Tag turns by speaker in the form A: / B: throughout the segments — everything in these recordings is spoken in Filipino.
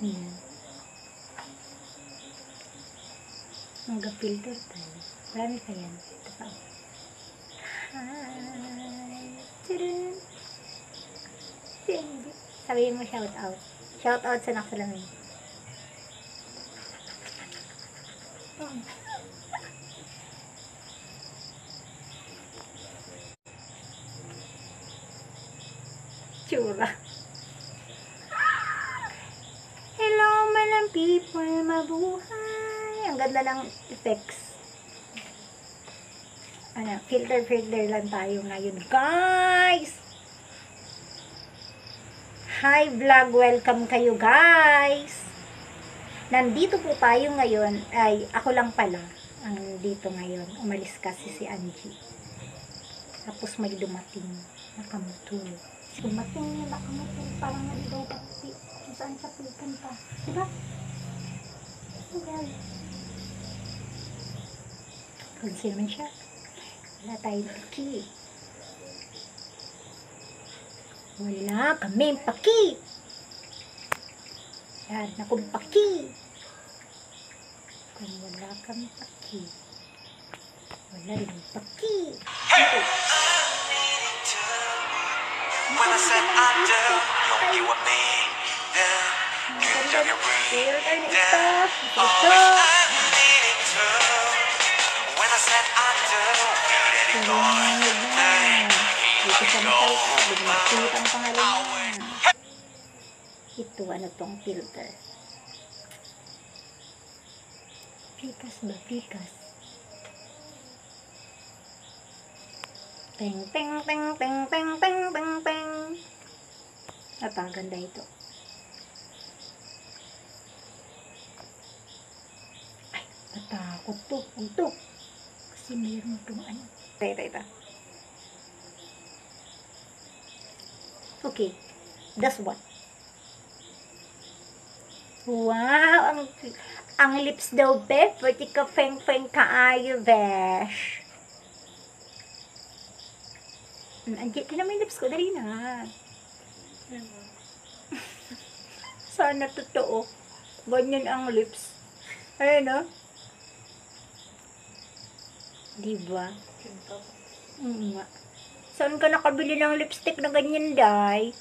A: Ayan. Mag-filter tayo. Marami pa yan. Ito pa. Hi! Tadaan! Sabihin mo shout out. Shout out sa nakasalamin. Tsura. Hello, malang people, mabuhay. Ang ganda ng effects. Ano, filter lang tayo ngayon, guys. Hi vlog, welcome kayo, guys. Nandito po tayo ngayon. Ay, ako lang pala ang dito ngayon. Umalis kasi si Angie. Tapos may dumating na kamuto. Dumating na kamuto. Parang naligaw kasi kung saan siya pupunta. Diba? Well, kung sino man siya, wala tayong paki. Wala kaming paki. Yan, akong paki. Kung wala kang paki, wala rin paki.
B: When I said I do, you want me, then good job you're breathing down. Always I needed to. When I said I do, you let it go.
A: Dito sa masal, bigmakit ang pangalan niya. Ito, ano tong filter? Pikas ba? Pikas. Teng, teng, teng, teng, teng, teng, teng, teng. Napaganda ito. Ay, natakot to. Ito. Kasi meron itong ano. Ito. Okay. That's what. Wow! Ang lips daw, be. Pwede ka feng-feng kaayo, besh. Andiyan, tinan mo yung lips ko. Dali na. Sana totoo. Ganyan ang lips. Ayun, no? Diba? Nga. Saan ka nakabili ng lipstick na ganyan, day?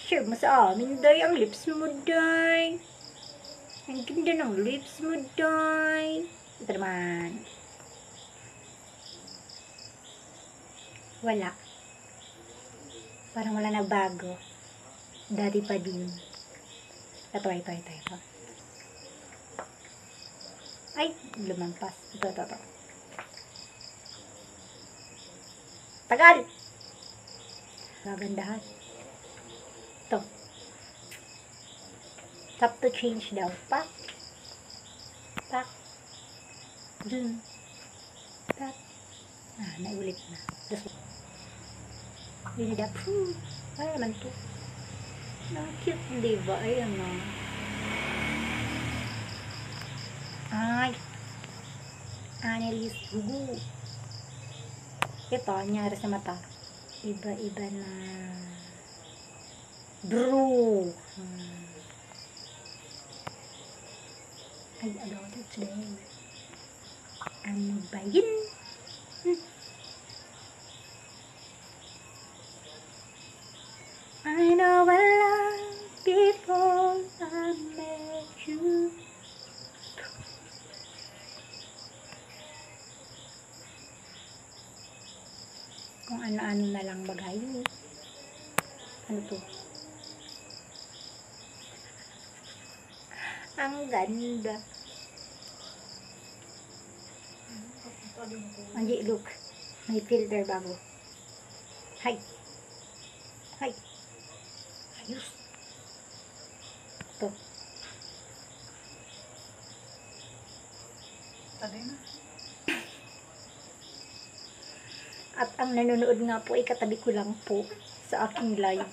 A: Share mo sa amin, day. Ang lips mo, day. Ang ganda ng lips mo, day. Ito naman. Wala. Parang wala na bago. Dati pa din. Ito. Ay, lumampas. Ito. Tagal! Magandahan. Ito. Tap to change daw. Pak. Dun. Pak. Naulit na. Yun na. Ay, naman to. Cute, diba? Ayan na. Ay. Annalise Hugo. Ito, nangyari sa mata. Iba-iba na. Bro. Ay, about it today. Ano ba yun? I know I love before I met you. Kung ano-ano na lang bagay. Ano to? Ang ganda. Anji, look. May filter bago. Hi. Ayos. Ito. At ang nanonood nga po ay katabi ko lang po sa aking live.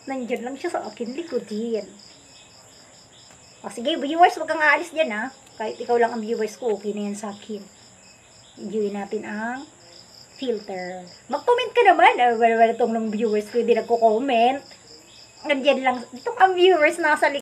A: Nandyan lang siya sa aking likod yan. O sige, viewers, wag kang aalis dyan ha. Kahit ikaw lang ang viewers ko, okay na yan sa akin. Enjoy natin ang filter. Mag-comment ka naman. Wala itong ng viewers ko, hindi nagko-comment. Nandyan lang. Itong ang viewers nasa likod.